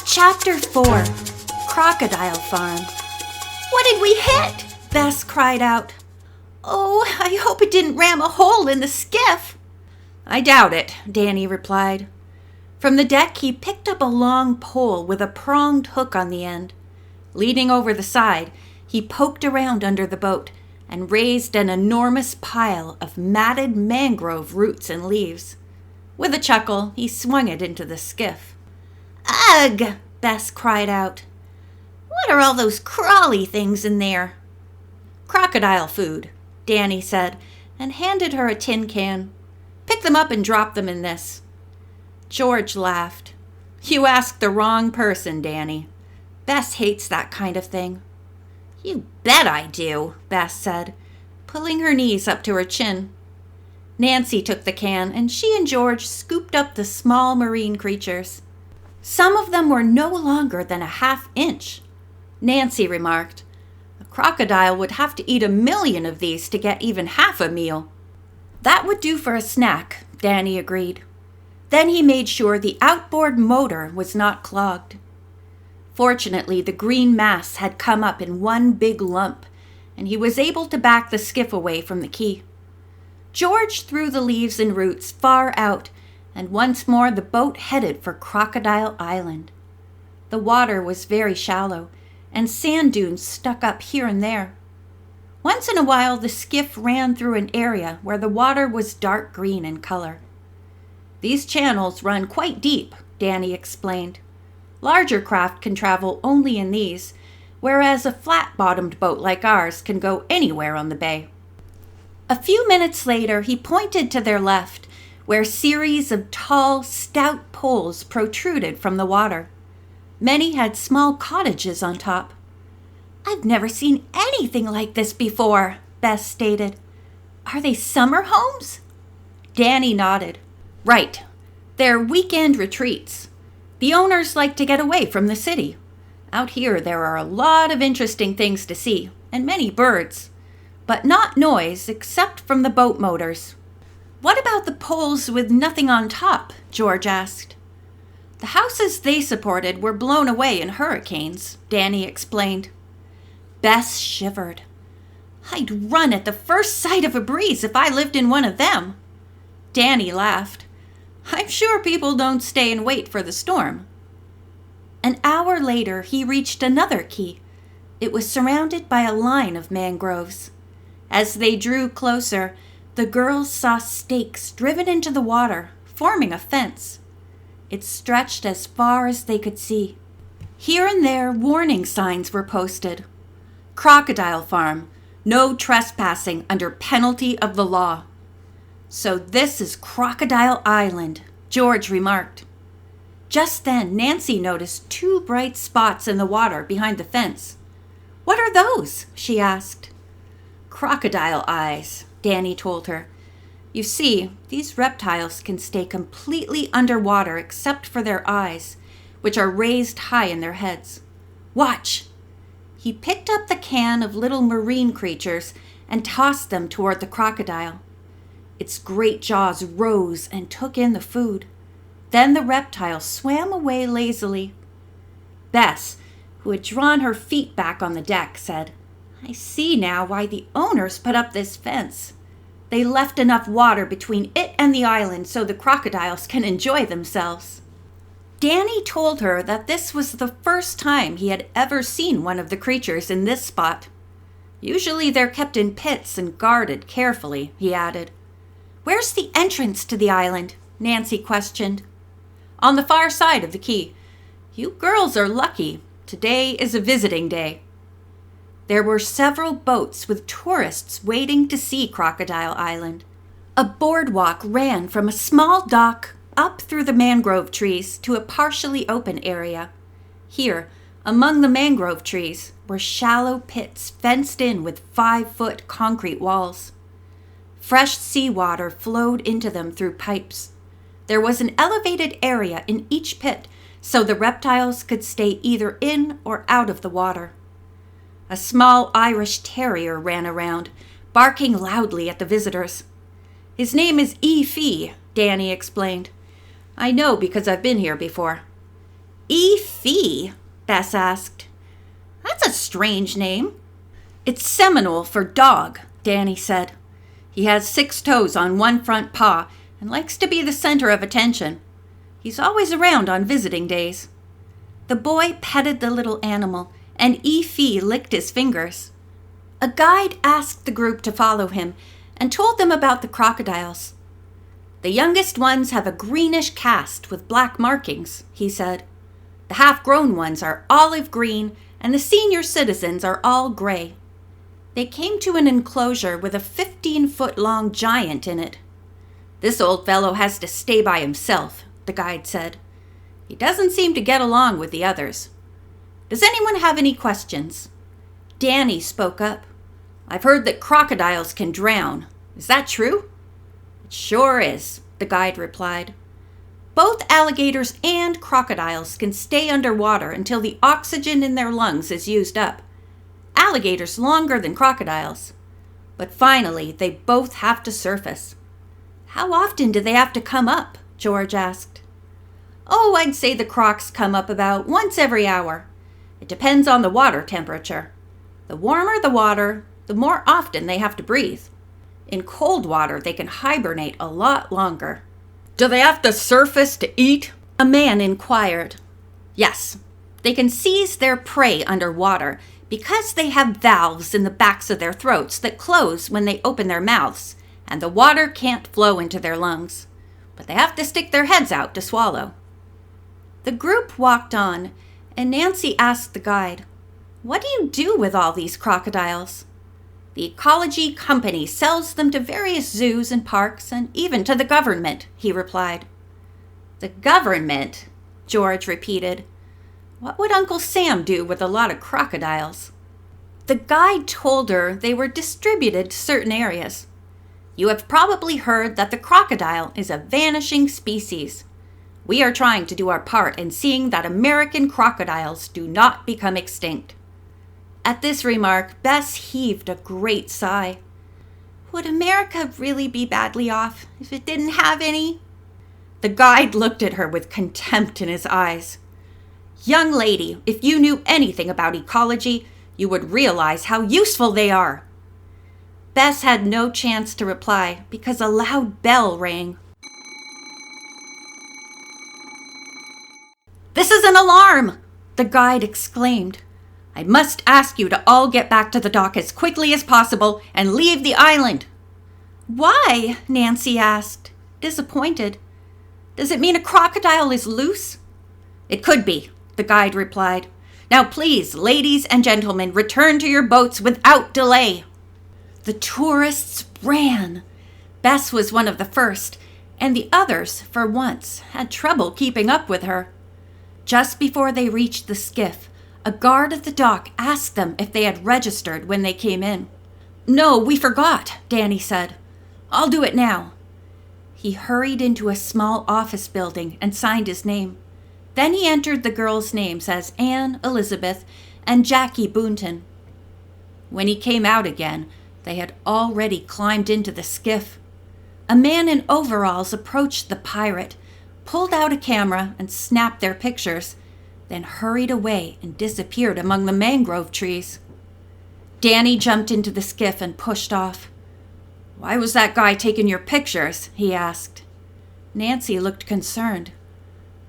Chapter 4. Crocodile Farm. What did we hit? Bess cried out. Oh, I hope it didn't ram a hole in the skiff. I doubt it, Danny replied. From the deck, he picked up a long pole with a pronged hook on the end. Leaning over the side, he poked around under the boat and raised an enormous pile of matted mangrove roots and leaves. With a chuckle, he swung it into the skiff. Ugh! Bess cried out. What are all those crawly things in there? Crocodile food, Danny said, and handed her a tin can. Pick them up and drop them in this. George laughed. You asked the wrong person, Danny. Bess hates that kind of thing. You bet I do, Bess said, pulling her knees up to her chin. Nancy took the can, and she and George scooped up the small marine creatures. Some of them were no longer than a half-inch. Nancy remarked, a crocodile would have to eat 1,000,000 of these to get even half a meal. That would do for a snack, Danny agreed. Then he made sure the outboard motor was not clogged. Fortunately, the green mass had come up in one big lump, and he was able to back the skiff away from the quay. George threw the leaves and roots far out, and once more the boat headed for Crocodile Island. The water was very shallow, and sand dunes stuck up here and there. Once in a while, the skiff ran through an area where the water was dark green in color. These channels run quite deep, Danny explained. Larger craft can travel only in these, whereas a flat-bottomed boat like ours can go anywhere on the bay. A few minutes later, he pointed to their left, where a series of tall, stout poles protruded from the water. Many had small cottages on top. I've never seen anything like this before, Bess stated. Are they summer homes? Danny nodded. Right. They're weekend retreats. The owners like to get away from the city. Out here there are a lot of interesting things to see, and many birds. But not noise except from the boat motors. What about the poles with nothing on top? George asked. The houses they supported were blown away in hurricanes, Danny explained. Bess shivered. I'd run at the first sight of a breeze if I lived in one of them. Danny laughed. I'm sure people don't stay and wait for the storm. An hour later, he reached another quay. It was surrounded by a line of mangroves. As they drew closer, the girls saw stakes driven into the water, forming a fence. It stretched as far as they could see. Here and there, warning signs were posted. Crocodile Farm, no trespassing under penalty of the law. So this is Crocodile Island, George remarked. Just then, Nancy noticed 2 bright spots in the water behind the fence. What are those? She asked. Crocodile eyes, Danny told her. You see, these reptiles can stay completely underwater except for their eyes, which are raised high in their heads. Watch! He picked up the can of little marine creatures and tossed them toward the crocodile. Its great jaws rose and took in the food. Then the reptile swam away lazily. Bess, who had drawn her feet back on the deck, said, I see now why the owners put up this fence. They left enough water between it and the island so the crocodiles can enjoy themselves. Danny told her that this was the first time he had ever seen one of the creatures in this spot. Usually they're kept in pits and guarded carefully, he added. Where's the entrance to the island? Nancy questioned. On the far side of the quay. You girls are lucky. Today is a visiting day. There were several boats with tourists waiting to see Crocodile Island. A boardwalk ran from a small dock up through the mangrove trees to a partially open area. Here, among the mangrove trees, were shallow pits fenced in with 5-foot concrete walls. Fresh seawater flowed into them through pipes. There was an elevated area in each pit so the reptiles could stay either in or out of the water. A small Irish terrier ran around, barking loudly at the visitors. His name is E.F., Danny explained. I know because I've been here before. E-Fee? Bess asked. That's a strange name. It's Seminole for dog, Danny said. He has 6 toes on one front paw and likes to be the center of attention. He's always around on visiting days. The boy petted the little animal, and E-Fee licked his fingers. A guide asked the group to follow him and told them about the crocodiles. The youngest ones have a greenish cast with black markings, he said. The half-grown ones are olive green, and the senior citizens are all gray. They came to an enclosure with a 15-foot-long giant in it. This old fellow has to stay by himself, the guide said. He doesn't seem to get along with the others. Does anyone have any questions? Danny spoke up. I've heard that crocodiles can drown. Is that true? It sure is, the guide replied. Both alligators and crocodiles can stay underwater until the oxygen in their lungs is used up. Alligators longer than crocodiles. But finally, they both have to surface. How often do they have to come up? George asked. Oh, I'd say the crocs come up about once every hour. It depends on the water temperature. The warmer the water, the more often they have to breathe. In cold water, they can hibernate a lot longer. Do they have to surface to eat? A man inquired. Yes, they can seize their prey underwater because they have valves in the backs of their throats that close when they open their mouths, and the water can't flow into their lungs. But they have to stick their heads out to swallow. The group walked on, and Nancy asked the guide, What do you do with all these crocodiles? The Ecology Company sells them to various zoos and parks and even to the government, he replied. The government? George repeated. What would Uncle Sam do with a lot of crocodiles? The guide told her they were distributed to certain areas. You have probably heard that the crocodile is a vanishing species. We are trying to do our part in seeing that American crocodiles do not become extinct. At this remark, Bess heaved a great sigh. Would America really be badly off if it didn't have any? The guide looked at her with contempt in his eyes. Young lady, if you knew anything about ecology, you would realize how useful they are. Bess had no chance to reply because a loud bell rang. This is an alarm, the guide exclaimed. I must ask you to all get back to the dock as quickly as possible and leave the island. Why? Nancy asked, disappointed. Does it mean a crocodile is loose? It could be, the guide replied. Now please, ladies and gentlemen, return to your boats without delay. The tourists ran. Bess was one of the first, and the others, for once, had trouble keeping up with her. Just before they reached the skiff, a guard at the dock asked them if they had registered when they came in. No, we forgot, Danny said. I'll do it now. He hurried into a small office building and signed his name. Then he entered the girls' names as Anne Elizabeth and Jackie Boonton. When he came out again, they had already climbed into the skiff. A man in overalls approached the pirate, pulled out a camera and snapped their pictures, then hurried away and disappeared among the mangrove trees. Danny jumped into the skiff and pushed off. Why was that guy taking your pictures? He asked. Nancy looked concerned.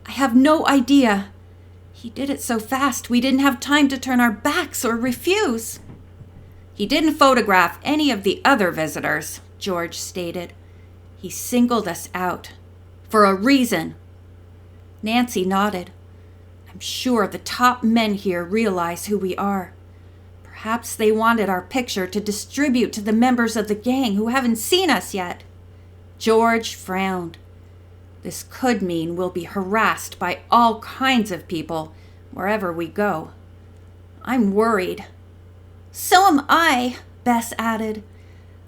I have no idea. He did it so fast we didn't have time to turn our backs or refuse. He didn't photograph any of the other visitors, George stated. He singled us out. For a reason. Nancy nodded. I'm sure the top men here realize who we are. Perhaps they wanted our picture to distribute to the members of the gang who haven't seen us yet. George frowned. This could mean we'll be harassed by all kinds of people wherever we go. I'm worried. So am I, Bess added.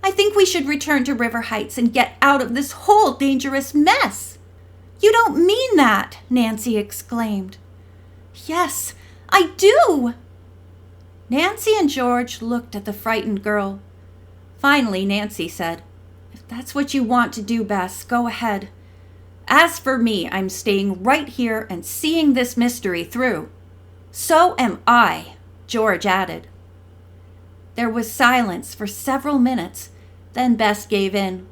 I think we should return to River Heights and get out of this whole dangerous mess. You don't mean that, Nancy exclaimed. Yes, I do. Nancy and George looked at the frightened girl. Finally, Nancy said, If that's what you want to do, Bess, go ahead. As for me, I'm staying right here and seeing this mystery through. So am I, George added. There was silence for several minutes. Then Bess gave in.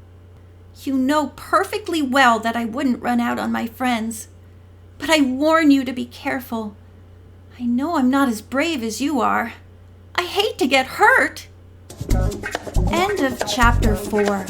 You know perfectly well that I wouldn't run out on my friends. But I warn you to be careful. I know I'm not as brave as you are. I hate to get hurt. End of chapter 4.